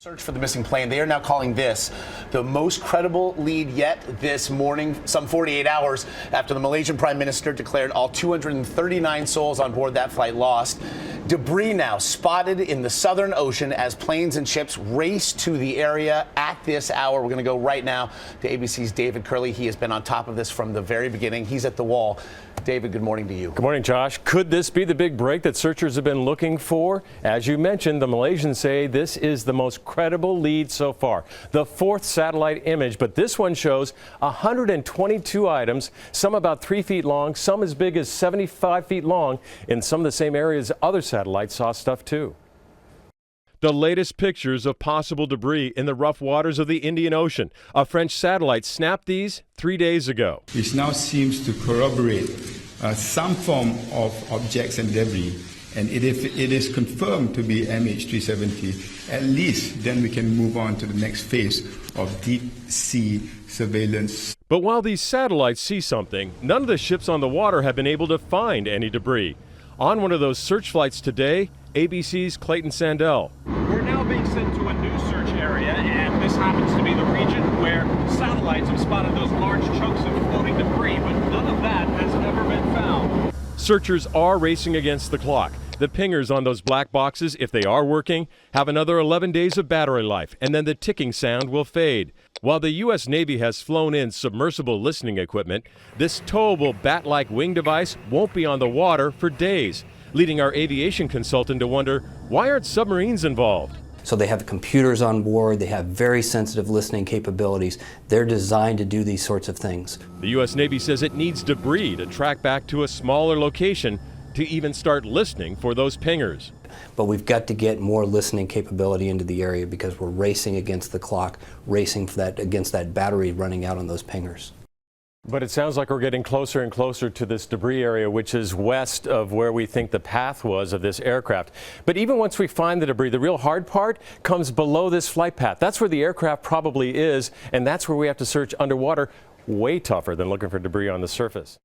Search for the missing plane. They are now calling this the most credible lead yet this morning, some 48 hours after the Malaysian Prime Minister declared all 239 souls on board that flight lost. Debris now spotted in the Southern Ocean as planes and ships race to the area at this hour. We're going to go right now to ABC's David Curley. He has been on top of this from the very beginning. He's at the wall. David, good morning to you. Good morning, Josh. Could this be the big break that searchers have been looking for? As you mentioned, the Malaysians say this is the most credible lead so far. The fourth satellite image, but this one shows 122 items, some about 3 feet long, some as big as 75 feet long. In some of the same areas, other satellites saw stuff too. The latest pictures of possible debris in the rough waters of the Indian Ocean. A French satellite snapped these 3 days ago. It now seems to corroborate some form of objects and debris. And if it is confirmed to be MH370, at least then we can move on to the next phase of deep sea surveillance. But while these satellites see something, none of the ships on the water have been able to find any debris. On one of those search flights today, ABC's Clayton Sandell. We're now being sent to a new search area, and this happens to be the region where satellites have spotted those large chunks of floating debris, but none of that has ever been found. Searchers are racing against the clock. The pingers on those black boxes, if they are working, have another 11 days of battery life, and then the ticking sound will fade. While the U.S. Navy has flown in submersible listening equipment, this towable bat-like wing device won't be on the water for days, leading our aviation consultant to wonder, why aren't submarines involved? So they have computers on board, they have very sensitive listening capabilities. They're designed to do these sorts of things. The U.S. Navy says it needs debris to track back to a smaller location to even start listening for those pingers. But we've got to get more listening capability into the area because we're racing against the clock, racing for against that battery running out on those pingers. But it sounds like we're getting closer and closer to this debris area, which is west of where we think the path was of this aircraft. But even once we find the debris, the real hard part comes below this flight path. That's where the aircraft probably is, and that's where we have to search underwater. Way tougher than looking for debris on the surface.